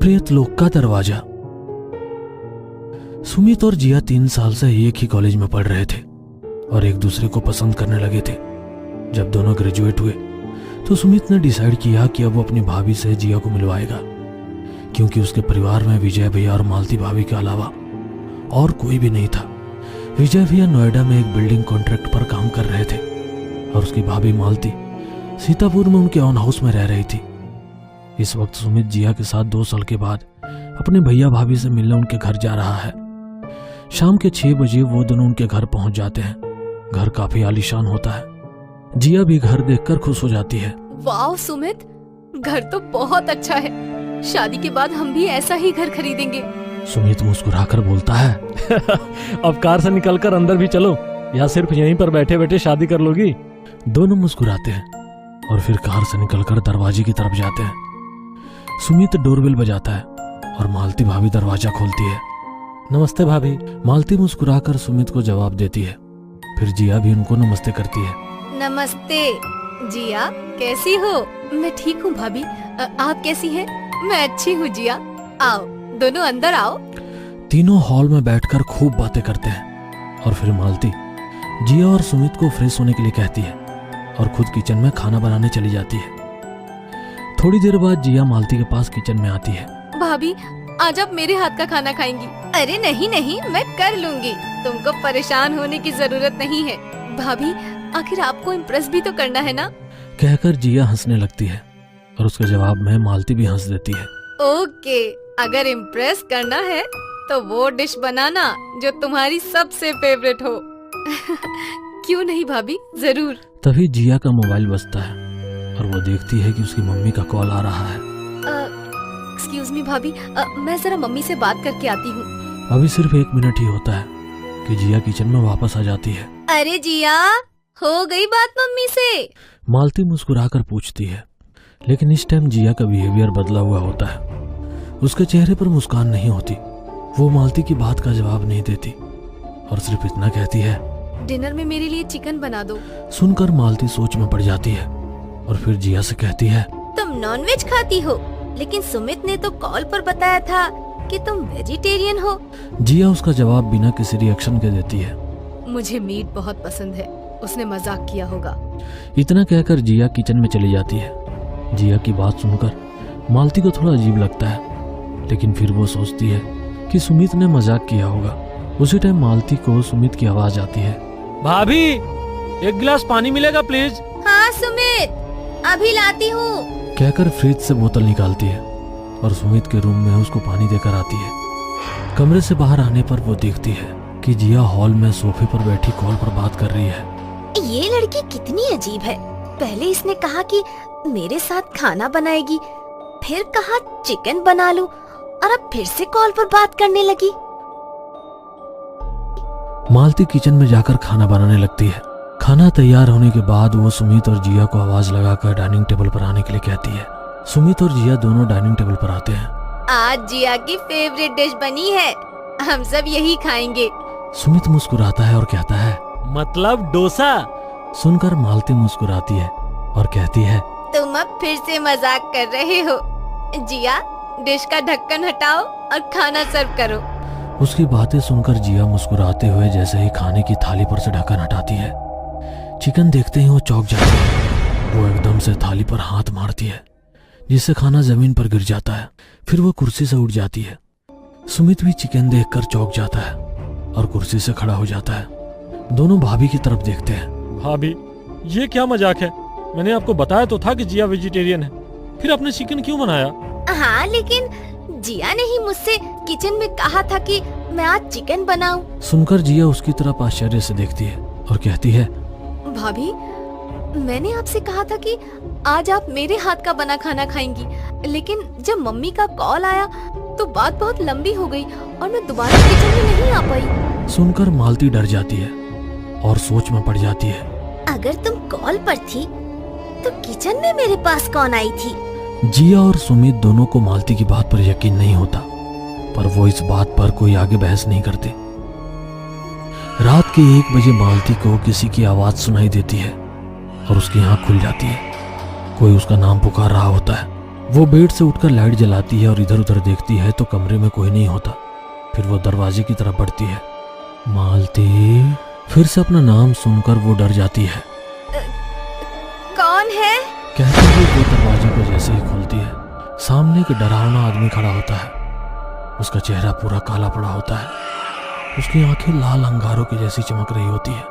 प्रेत लोक का दरवाजा। सुमित और जिया 3 साल से एक ही कॉलेज में पढ़ रहे थे और एक दूसरे को पसंद करने लगे थे। जब दोनों ग्रेजुएट हुए तो सुमित ने डिसाइड किया कि अब वो अपनी भाभी से जिया को मिलवाएगा, क्योंकि उसके परिवार में विजय भैया और मालती भाभी के अलावा और कोई भी नहीं था। विजय भैया नोएडा में एक बिल्डिंग कॉन्ट्रैक्ट पर काम कर रहे थे और उसकी भाभी मालती सीतापुर में उनके ऑन हाउस में रह रही थी। इस वक्त सुमित जिया के साथ 2 साल के बाद अपने भैया भाभी से मिलने उनके घर जा रहा है। शाम के 6 बजे वो दोनों उनके घर पहुंच जाते हैं। घर काफी आलीशान होता है। जिया भी घर देखकर खुश हो जाती है। वाह सुमित, घर तो बहुत अच्छा है। शादी के बाद हम भी ऐसा ही घर खरीदेंगे। सुमित मुस्कुराकर बोलता है अब कार से निकलकर अंदर भी चलो, या सिर्फ यहीं पर बैठे बैठे शादी कर लोगी? दोनों मुस्कुराते हैं और फिर कार से निकलकर दरवाजे की तरफ जाते हैं। सुमित डोरबेल बजाता है और मालती भाभी दरवाजा खोलती है। नमस्ते भाभी। मालती मुस्कुराकर सुमित को जवाब देती है। फिर जिया भी उनको नमस्ते करती है। नमस्ते जिया, कैसी हो? मैं ठीक हूँ भाभी, आप कैसी हैं? मैं अच्छी हूँ जिया। आओ दोनों अंदर आओ। तीनों हॉल में बैठकर खूब बातें करते हैं और फिर मालती जिया और सुमित को फ्रेश होने के लिए कहती है और खुद किचन में खाना बनाने चली जाती है। थोड़ी देर बाद जिया मालती के पास किचन में आती है। भाभी आज आप मेरे हाथ का खाना खाएंगी? अरे नहीं नहीं, मैं कर लूंगी, तुमको परेशान होने की जरूरत नहीं है। भाभी आखिर आपको इम्प्रेस भी तो करना है ना? कहकर जिया हंसने लगती है और उसके जवाब में मालती भी हंस देती है। ओके, अगर इम्प्रेस करना है तो वो डिश बनाना जो तुम्हारी सबसे फेवरेट हो। क्यों नहीं भाभी, जरूर। तभी जिया का मोबाइल बजता है और वो देखती है कि उसकी मम्मी का कॉल आ रहा है। एक्सक्यूज मी भाभी, मैं जरा मम्मी से बात करके आती हूँ। अभी सिर्फ 1 मिनट ही होता है कि जिया किचन में वापस आ जाती है। अरे जिया, हो गई बात मम्मी से? मालती मुस्कुराकर पूछती है, लेकिन इस टाइम जिया का बिहेवियर बदला हुआ होता है। उसके चेहरे पर मुस्कान नहीं होती। वो मालती की बात का जवाब नहीं देती और सिर्फ इतना कहती है, डिनर में मेरे लिए चिकन बना दो। सुनकर मालती सोच में पड़ जाती है और फिर जिया से कहती है, तुम नॉनवेज खाती हो, लेकिन सुमित ने तो कॉल पर बताया था कि तुम वेजिटेरियन हो। जिया उसका जवाब बिना किसी रिएक्शन के देती है। मुझे मीट बहुत पसंद है, उसने मजाक किया होगा। इतना कहकर जिया किचन में चली जाती है। जिया की बात सुनकर मालती को थोड़ा अजीब लगता है, लेकिन फिर वो सोचती है कि सुमित ने मजाक किया होगा। उसी टाइम मालती को सुमित की आवाज आती है। भाभी 1 गिलास पानी मिलेगा प्लीज? हाँ सुमित, अभी लाती हूँ, कहकर फ्रिज से बोतल निकालती है और सुमित के रूम में उसको पानी देकर आती है। कमरे से बाहर आने पर वो देखती है कि जिया हॉल में सोफे पर बैठी कॉल पर बात कर रही है। ये लड़की कितनी अजीब है। पहले इसने कहा कि मेरे साथ खाना बनाएगी, फिर कहा चिकन बना लूं, और अब फिर से कॉल पर बात करने लगी। मालती किचन में जाकर खाना बनाने लगती है। खाना तैयार होने के बाद वो सुमित और जिया को आवाज लगाकर डाइनिंग टेबल पर आने के लिए कहती है। सुमित और जिया दोनों डाइनिंग टेबल पर आते हैं। आज जिया की फेवरेट डिश बनी है, हम सब यही खाएंगे। सुमित मुस्कुराता है और कहता है, मतलब डोसा? सुनकर मालती मुस्कुराती है और कहती है, तुम अब फिर से मजाक कर रहे हो। जिया, डिश का ढक्कन हटाओ और खाना सर्व करो। उसकी बातें सुनकर जिया मुस्कुराते हुए जैसे ही खाने की थाली पर से ढक्कन हटाती है, चिकन देखते ही वो चौंक जाती है। वो एकदम से थाली पर हाथ मारती है, जिससे खाना जमीन पर गिर जाता है। फिर वो कुर्सी से उठ जाती है। सुमित भी चिकन देखकर चौंक जाता है और कुर्सी से खड़ा हो जाता है। दोनों भाभी की तरफ देखते हैं। भाभी ये क्या मजाक है? मैंने आपको बताया तो था कि जिया वेजिटेरियन है, फिर आपने चिकन क्यों बनाया? हाँ, लेकिन जिया ने ही मुझसे किचन में कहा था कि मैं आज चिकन बनाऊं। सुनकर जिया उसकी तरफ आश्चर्य से देखती है और कहती है, भाभी मैंने आपसे कहा था कि आज आप मेरे हाथ का बना खाना खाएंगी, लेकिन जब मम्मी का कॉल आया तो बात बहुत लंबी हो गई और मैं दोबारा किचन में नहीं आ पाई। सुनकर मालती डर जाती है और सोच में पड़ जाती है। अगर तुम कॉल पर थी तो किचन में मेरे पास कौन आई थी? जिया और सुमित दोनों को मालती की बात पर यकीन नहीं होता, पर वो इस बात पर कोई आगे बहस नहीं करते। रात के 1 बजे मालती को किसी की आवाज सुनाई देती है और उसकी आंख खुल जाती है। कोई उसका नाम पुकार रहा होता है। वो बेड से उठकर लाइट जलाती है और इधर उधर देखती है तो कमरे में कोई नहीं होता। फिर वो दरवाजे की तरफ बढ़ती है। मालती। फिर से अपना नाम सुनकर वो डर जाती है। कौन है? कहते हुए वो दरवाजे को जैसे ही खोलती है, सामने एक डरावना आदमी खड़ा होता है। उसका चेहरा पूरा काला पड़ा होता है, उसकी आंखें लाल अंगारों की जैसी चमक रही होती है।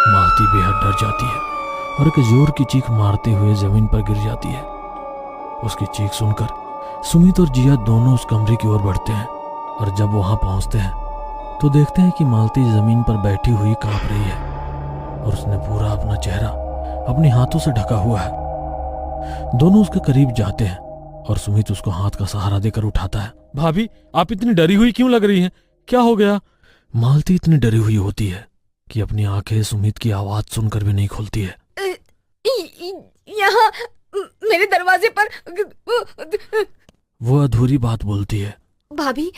मालती बेहद डर जाती है और एक जोर की चीख मारते हुए जमीन पर गिर जाती है। उसकी चीख सुनकर सुमित और जिया दोनों उस कमरे की ओर बढ़ते हैं और जब वहां पहुंचते हैं तो देखते हैं कि मालती जमीन पर बैठी हुई कांप रही है और उसने पूरा अपना चेहरा अपने हाथों से ढका हुआ है। दोनों उसके करीब जाते हैं और सुमित उसको हाथ का सहारा देकर उठाता है। भाभी, आप इतनी डरी हुई क्यों लग रही हैं? क्या हो गया? मालती इतनी डरी हुई होती है कि अपनी आंखें सुमित की आवाज सुनकर भी नहीं खोलती है। यहाँ मेरे दरवाजे पर। वो अधूरी बात बोलती है। भाभी,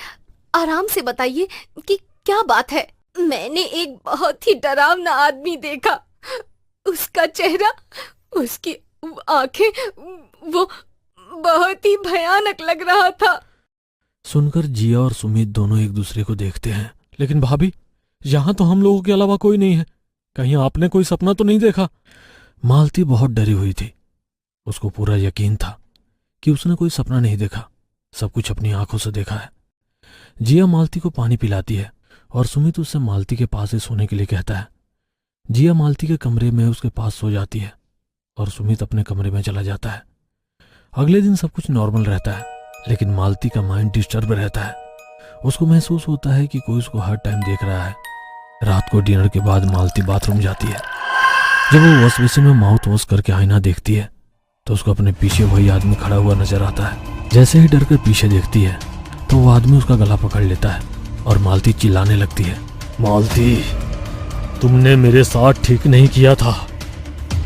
आराम से बताइए कि क्या बात है। मैंने एक बहुत ही डरावना आदमी देखा। उसका चेहरा, उसकी आंखें, वो बहुत ही भयानक लग रहा था। सुनकर जिया और सुमित दोनों एक दूसरे को देखते हैं। लेकिन भाभी, यहाँ तो हम लोगों के अलावा कोई नहीं है। कहीं आपने कोई सपना तो नहीं देखा? मालती बहुत डरी हुई थी। उसको पूरा यकीन था कि उसने कोई सपना नहीं देखा, सब कुछ अपनी आंखों से देखा है। जिया मालती को पानी पिलाती है और सुमित उससे मालती के पास ही सोने के लिए कहता है। जिया मालती के कमरे में उसके पास सो जाती है और सुमित अपने कमरे में चला जाता है। अगले दिन सब कुछ नॉर्मल रहता है, लेकिन मालती का माइंड डिस्टर्ब रहता है। उसको महसूस होता है कि कोई उसको हर टाइम देख रहा है। रात को डिनर के बाद मालती बाथरूम जाती है। जब वो वॉश बेसिन में माउथ वॉश करके आईना देखती है तो उसको अपने पीछे वही आदमी खड़ा हुआ नजर आता है। जैसे ही डर कर पीछे देखती है तो वो आदमी उसका गला पकड़ लेता है और मालती चिल्लाने लगती है। मालती, तुमने मेरे साथ ठीक नहीं किया था।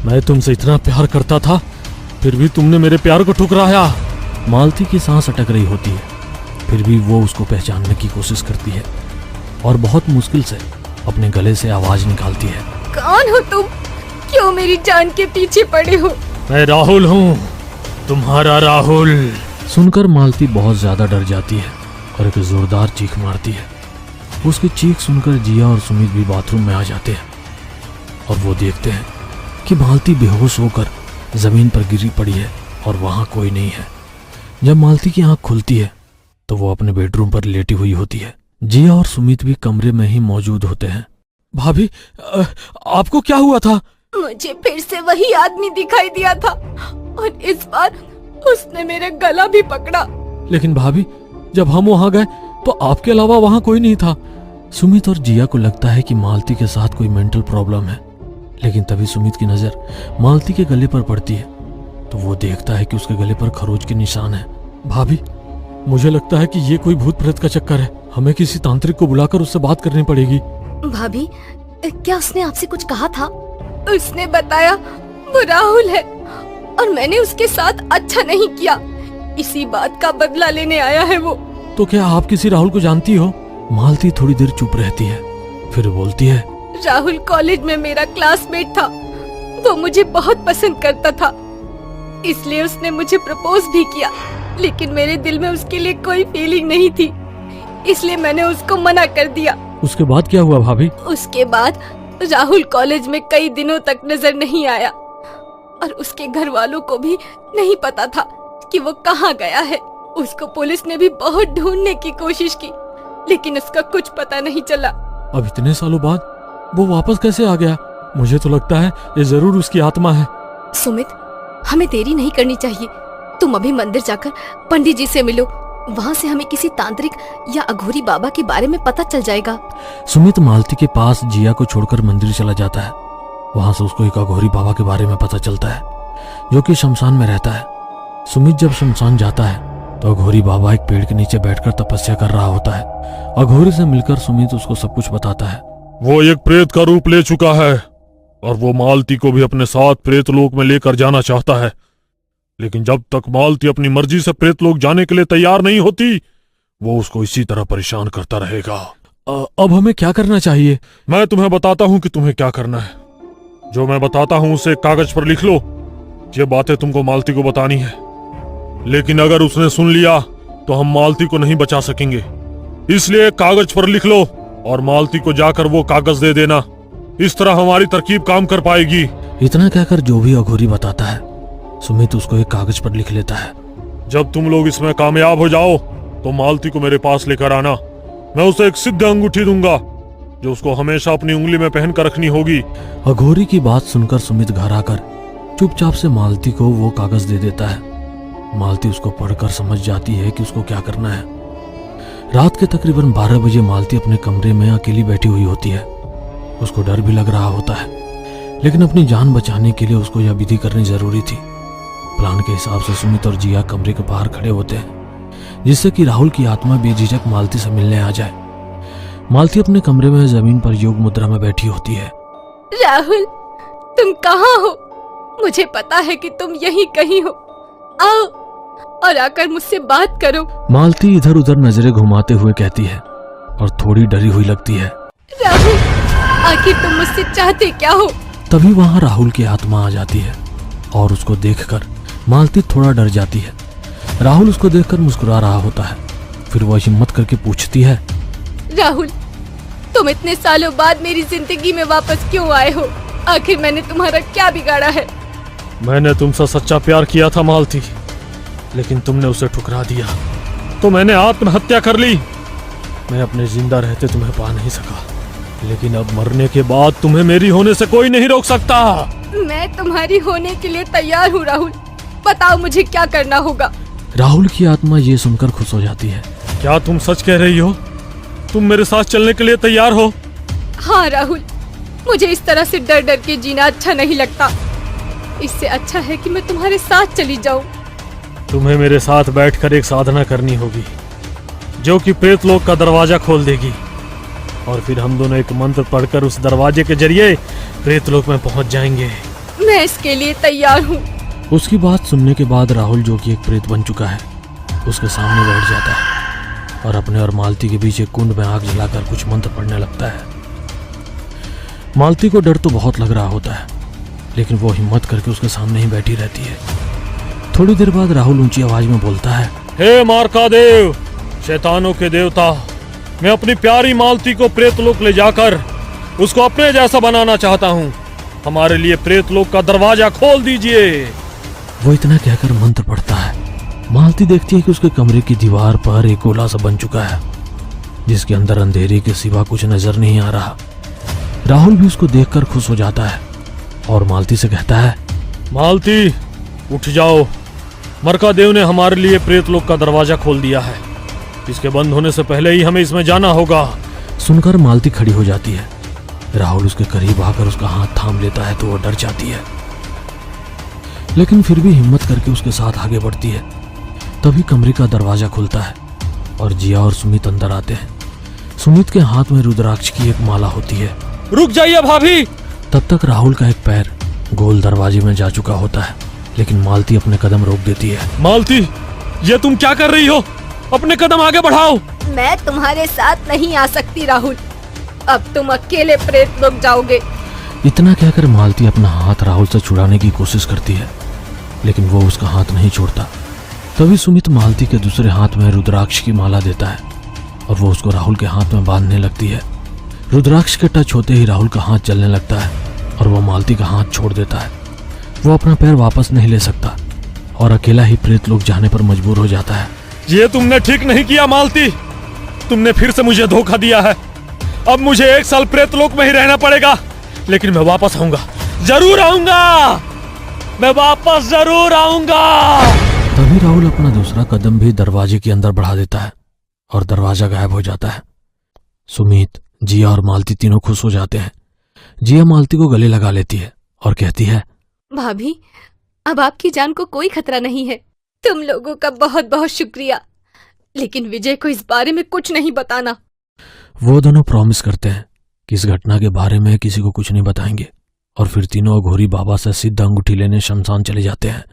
मैं तुमसे इतना प्यार करता था, फिर भी तुमने मेरे प्यार को ठुकराया। मालती की सांस अटक रही होती है, फिर भी वो उसको पहचानने की कोशिश करती है और बहुत मुश्किल से अपने गले से आवाज निकालती है। कौन हो तुम? क्यों मेरी जान के पीछे पड़े हो? मैं राहुल हूँ, तुम्हारा राहुल। सुनकर मालती बहुत ज्यादा डर जाती है और एक जोरदार चीख मारती है। उसकी चीख सुनकर जिया और सुमित भी बाथरूम में आ जाते हैं और वो देखते हैं कि मालती बेहोश होकर जमीन पर गिरी पड़ी है और वहां कोई नहीं है। जब मालती की आंख खुलती है तो वो अपने बेडरूम पर लेटी हुई होती है। जिया और सुमित भी कमरे में ही मौजूद होते हैं। भाभी, आपको क्या हुआ था? मुझे फिर से वही आदमी दिखाई दिया था और इस बार उसने मेरा गला भी पकड़ा। लेकिन भाभी, जब हम वहां गए तो आपके अलावा वहां कोई नहीं था। सुमित और जिया को लगता है कि मालती के साथ कोई मेंटल प्रॉब्लम है, लेकिन तभी सुमित की नजर मालती के गले पर पड़ती है तो वो देखता है कि उसके गले पर खरोच के निशान है। भाभी, मुझे लगता है कि ये कोई भूत प्रेत का चक्कर है। हमें किसी तांत्रिक को बुलाकर उससे बात करनी पड़ेगी। भाभी, क्या उसने आपसे कुछ कहा था? उसने बताया वो राहुल है और मैंने उसके साथ अच्छा नहीं किया। इसी बात का बदला लेने आया है वो। तो क्या आप किसी राहुल को जानती हो? मालती थोड़ी देर चुप रहती है, फिर बोलती है। राहुल कॉलेज में मेरा क्लासमेट था। वो मुझे बहुत पसंद करता था, इसलिए उसने मुझे प्रपोज भी किया, लेकिन मेरे दिल में उसके लिए कोई फीलिंग नहीं थी, इसलिए मैंने उसको मना कर दिया। उसके बाद क्या हुआ भाभी? उसके बाद राहुल कॉलेज में कई दिनों तक नजर नहीं आया और उसके घर वालों को भी नहीं पता था कि वो कहाँ गया है। उसको पुलिस ने भी बहुत ढूंढने की कोशिश की, लेकिन उसका कुछ पता नहीं चला। अब इतने सालों बाद वो वापस कैसे आ गया? मुझे तो लगता है ये जरूर उसकी आत्मा है। सुमित, हमें देरी नहीं करनी चाहिए। तुम अभी मंदिर जाकर पंडित जी से मिलो, वहाँ से हमें किसी तांत्रिक या अघोरी बाबा के बारे में पता चल जाएगा। सुमित मालती के पास जिया को छोड़कर मंदिर चला जाता है। वहां से उसको एक अघोरी बाबा के बारे में पता चलता है, जो कि शमशान में रहता है। सुमित जब शमशान जाता है तो अघोरी बाबा एक पेड़ के नीचे बैठकर तपस्या कर रहा होता है। अघोरी से मिलकर सुमित उसको सब कुछ बताता है। वो एक प्रेत का रूप ले चुका है और वो मालती को भी अपने साथ प्रेत लोक में लेकर जाना चाहता है, लेकिन जब तक मालती अपनी मर्जी से प्रेत लोक जाने के लिए तैयार नहीं होती, वो उसको इसी तरह परेशान करता रहेगा। अब हमें क्या करना चाहिए? मैं तुम्हें बताता हूँ कि तुम्हें क्या करना है। जो मैं बताता हूँ उसे कागज पर लिख लो। ये बातें तुमको मालती को बतानी है, लेकिन अगर उसने सुन लिया तो हम मालती को नहीं बचा सकेंगे। इसलिए कागज पर लिख लो और मालती को जाकर वो कागज दे देना। इस तरह हमारी तरकीब काम कर पाएगी। इतना कहकर जो भी अघोरी बताता है सुमित उसको एक कागज पर लिख लेता है। जब तुम लोग इसमें कामयाब हो जाओ तो मालती को मेरे पास लेकर आना। मैं उसे एक सिद्ध अंगूठी दूंगा जो उसको हमेशा अपनी उंगली में पहन कर रखनी होगी। अघोरी की बात सुनकर सुमित घर आकर चुपचाप से मालती को वो कागज दे देता है। मालती उसको पढ़कर समझ जाती है कि उसको क्या करना है। रात के तकरीबन 12 बजे मालती अपने कमरे में अकेली बैठी हुई होती है। उसको डर भी लग रहा होता है, लेकिन अपनी जान बचाने के लिए उसको यह विधि करनी जरूरी थी। प्लान के हिसाब से सुमित और जिया कमरे के बाहर खड़े होते हैं, जिससे कि राहुल की आत्मा बेझिझक मालती से मिलने आ जाए। मालती अपने कमरे में जमीन पर योग मुद्रा में बैठी होती है। राहुल, तुम कहाँ हो? मुझे पता है कि तुम यहीं कहीं हो। आओ और आकर मुझसे बात करो। मालती इधर उधर नजरें घुमाते हुए कहती है और थोड़ी डरी हुई लगती है। राहुल, आखिर तुम मुझसे चाहते क्या हो? तभी वहां राहुल की आत्मा आ जाती है और उसको देखकर मालती थोड़ा डर जाती है। राहुल उसको देखकर मुस्कुरा रहा होता है। फिर वह हिम्मत करके पूछती है, राहुल, तुम इतने सालों बाद मेरी जिंदगी में वापस क्यों आए हो? आखिर मैंने तुम्हारा क्या बिगाड़ा है? मैंने तुमसे सच्चा प्यार किया था मालती, लेकिन तुमने उसे ठुकरा दिया तो मैंने आत्महत्या कर ली। मैं अपने जिंदा रहते तुम्हें पा नहीं सका, लेकिन अब मरने के बाद तुम्हें मेरी होने से कोई नहीं रोक सकता। मैं तुम्हारी होने के लिए तैयार हूँ राहुल। बताओ मुझे क्या करना होगा? राहुल की आत्मा ये सुनकर खुश हो जाती है। क्या तुम सच कह रही हो? तुम मेरे साथ चलने के लिए तैयार हो? हाँ राहुल, मुझे इस तरह से डर डर के जीना अच्छा नहीं लगता। इससे अच्छा है कि मैं तुम्हारे साथ चली जाऊं। तुम्हें मेरे साथ बैठकर एक साधना करनी होगी जो कि प्रेतलोक का दरवाजा खोल देगी, और फिर हम दोनों एक मंत्र पढ़कर उस दरवाजे के जरिए प्रेतलोक में पहुंच जाएंगे। मैं इसके लिए तैयार हूँ। उसकी बात सुनने के बाद राहुल, जो कि एक प्रेत बन चुका है, उसके सामने बैठ जाता है और अपने और मालती के बीच एक कुंड में आग जलाकर कुछ मंत्र पढ़ने लगता है। मालती को डर तो बहुत लग रहा होता है, लेकिन वो हिम्मत करके उसके सामने ही बैठी रहती है। थोड़ी देर बाद राहुल ऊंची आवाज में बोलता है, हे मार्कादेव, शैतानों के देवता, मैं अपनी प्यारी मालती को प्रेतलोक ले जाकर उसको अपने जैसा बनाना चाहता हूँ। हमारे लिए प्रेतलोक का दरवाजा खोल दीजिए। वो इतना कहकर मंत्र पढ़ता है। मालती देखती है कि उसके कमरे की दीवार पर एक गोला सा बन चुका है, जिसके अंदर अंधेरे के सिवा कुछ नजर नहीं आ रहा। राहुल भी उसको देखकर खुश हो जाता है और मालती से कहता है, मालती उठ जाओ, मरकादेव ने हमारे लिए प्रेतलोक का दरवाजा खोल दिया है। इसके बंद होने से पहले ही हमें इसमें जाना होगा। सुनकर मालती खड़ी हो जाती है। राहुल उसके करीब आकर उसका हाथ थाम लेता है तो वो डर जाती है, लेकिन फिर भी हिम्मत करके उसके साथ आगे बढ़ती है। तभी कमरे का दरवाजा खुलता है और जिया और सुमित अंदर आते हैं। सुमित के हाथ में रुद्राक्ष की एक माला होती है। रुक जाइए भाभी। तब तक राहुल का एक पैर गोल दरवाजे में जा चुका होता है, लेकिन मालती अपने कदम रोक देती है। मालती, ये तुम क्या कर रही हो? अपने कदम आगे बढ़ाओ। मैं तुम्हारे साथ नहीं आ सकती राहुल। अब तुम अकेले प्रेतलोक जाओगे। इतना कहकर मालती अपना हाथ राहुल से छुड़ाने की कोशिश करती है, लेकिन वो उसका हाथ नहीं छोड़ता। तभी सुमित मालती के दूसरे हाथ में रुद्राक्ष की माला देता है और वो उसको राहुल के हाथ में बांधने लगती है। रुद्राक्ष के टच होते ही राहुल का हाथ चलने लगता है और वो मालती का हाथ छोड़ देता है। वो अपना पैर वापस नहीं ले सकता और अकेला ही प्रेतलोक जाने पर मजबूर हो जाता है। ये तुमने ठीक नहीं किया मालती, तुमने फिर से मुझे धोखा दिया है। अब मुझे 1 साल प्रेतलोक में ही रहना पड़ेगा, लेकिन मैं वापस आऊंगा, जरूर आऊंगा, मैं वापस जरूर आऊंगा। तभी राहुल अपना दूसरा कदम भी दरवाजे के अंदर बढ़ा देता है और दरवाजा गायब हो जाता है। सुमित, जिया और मालती तीनों खुश हो जाते हैं। जिया मालती को गले लगा लेती है और कहती है, भाभी, अब आपकी जान को कोई खतरा नहीं है। तुम लोगों का बहुत बहुत शुक्रिया, लेकिन विजय को इस बारे में कुछ नहीं बताना। वो दोनों प्रॉमिस करते हैं कि इस घटना के बारे में किसी को कुछ नहीं बताएंगे और फिर तीनों अघोरी बाबा से सिद्ध अंगूठी लेने शमशान चले जाते हैं।